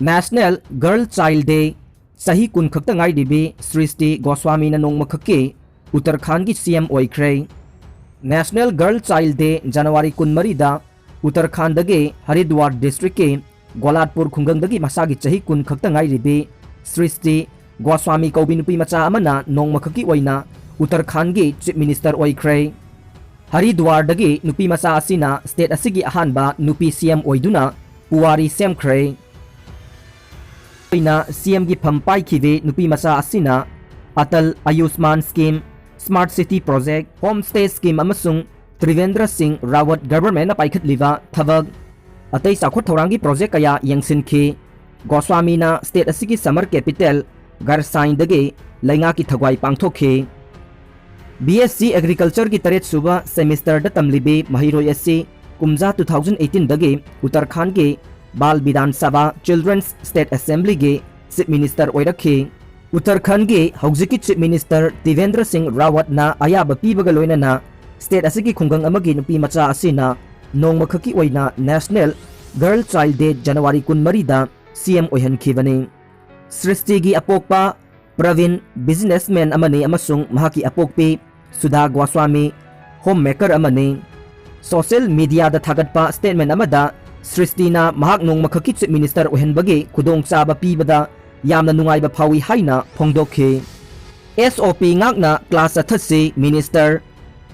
National Girl Child Day Sahi kun khakta ngai dibi Srishti Goswami na nongma khakki Uttarakhand gi CM oikre. National Girl Child Day January kun marida Uttarakhand dagi Haridwar district ke Gwalatpur khungang dagi masagi chahi kun khakta ngai dibi Srishti Goswami kaubi nupi macha amana nongma khakki oina Uttarakhand gi Chief Minister oikre. Haridwar dagi nupi macha asina state asigi ahanba nupi CM oiduna puwari semkhre. CM gi phampai khive nupi macha asina Atal Ayushman Scheme, Smart City Project, Homestay Scheme amasung Trivendra Singh Rawat government na paikhat liva thabag atai sakhot thorangi project kaya yengsin khi Goswami na state asigi summer capital Garsain dage lainga ki thagwai pangthokhe. BSc Agriculture ki taret suba semester da tamlibe mahiroi asi kumja 2018 dage Uttarakhand ke Bal Vidhan Sabha Children's State Assembly ge Chief Minister oirakhe. Uttarakhand ge haujiki Chief Minister Trivendra Singh Rawat na ayaba pibaga loina na state asigi khungang amagi nupi macha asina nongma khaki oina National Girl Child Day January 13 da CM oihan khibani. Srishti gi apokpa Pravin businessman amani amasung mahaki apokpi Sudha Goswami homemaker amani. Social media da thagatpa statement amada Srishti na mahak nong makhaki Chief Minister ohenbagi khudong chaba pibada yamna nungaiba phawi haina phongdokhe. SOP ngakna class athasi minister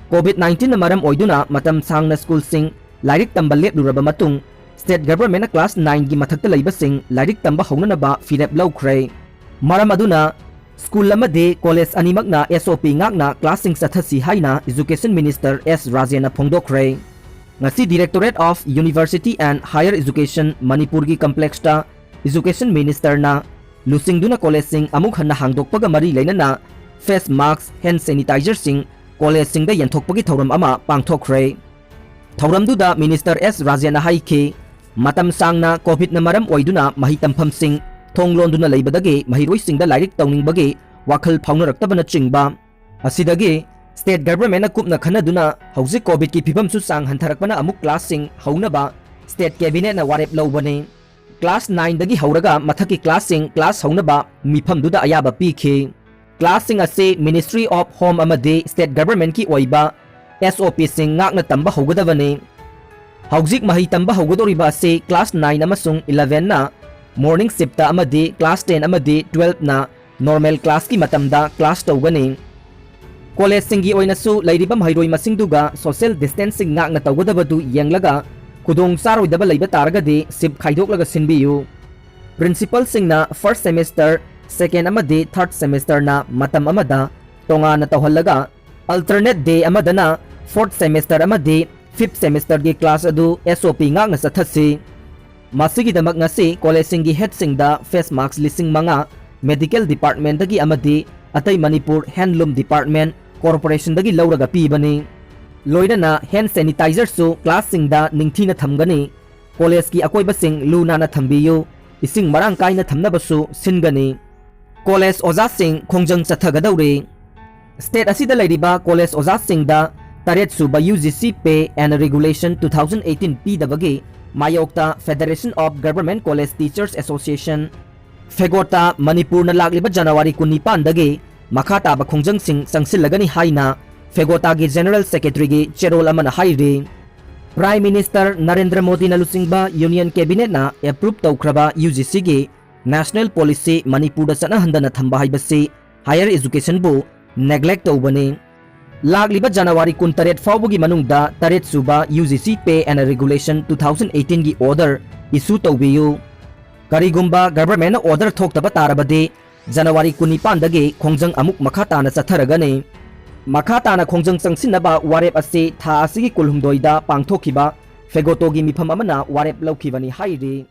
COVID-19 na maram oiduna matam sangna school sing lairik tamba lepluraba matung state government na class 9 gi mathakta leiba sing lairik tamba hauna ba firep lawkhre. Maram aduna school amade college animakna SOP ngakna class sing sathasi haina education minister S Rajena phongdokre. Ngasi Directorate of University and Higher Education Manipur gi complex ta education minister na lusingduna college sing amuk hanna hangdokpaga mari leinana face mask hand sanitizer sing college sing da yanthokpagi thoram ama pangthokre. Thoram du da minister S Rajena haike matam sangna covid na maram oiduna mahi tampham sing thonglonduna leibadagi mahiroi sing da lairik tawningbagi wakhal phaunaraktabana chingba asidagi State government na kupna khanaduna hauzik COVID ki phibam su sang hantharakpana amuk class sing haunaba state cabinet na warep lawbane. Class 9 dagi hauraga mathaki class sing class haunaba mifam duda ayaba pikhe. Class sing ase Ministry of Home amade state government ki oiba SOP sing ngakna tamba haugadabane. Hauzik mahi tamba haugadoriba ase class 9 amasung 11 na morning shift ta amade class 10 amade 12 na normal class ki matamda class tawgane. College singi oinasu lairiba mahiroi masingduga social distancing ngakna tawgadabadu yenglaga khudong saroidaba leiba taragadi sip khaidok sinbiyu. Principal singna first semester second amadi third semester na matam amada tonga na tawhallaga alternate day amadana fourth semester amadi fifth semester gi class adu SOP ngakna sathasi. Masigi damak ngasi college singi head singda face mask lising manga medical department dagi amadi atai Manipur handloom department corporation dagi lauraga pibani. Loina hand sanitizer su class singda ningthina thamgani. College ki akoiba sing luna na thambiyu ising marang kaina thamnabasu singani. College oza sing khongjang chathagadauri. State asida lairiba college oza singda taret suba UGC Pay and Regulation 2018 pidabagi mayokta Federation of Government College Teachers Association Fegota Manipur na lagliba January 19 dagi makata ba khongjang sing sangsilagani haina Fegota gi General Secretary gi Cherol amana hairi. Prime Minister Narendra Modi na lusingba Union Cabinet na approve tawkraba UGC gi National Policy Manipur da sana handana thamba haibasi higher education bu neglect tawbani. Lagliba January 18 fawbugi manungda taret suba UGC Pay and Regulation 2018 gi order issue tawbiyu. Karigumba government na order thoktaba tarabade January 19 dagi khongjang amuk makata na chatharagani. Makata na khongjang sangsinaba warep ase tha asigi kulhumdoida pangthokiba Fegotogi mifam amana warep laukibani hairi.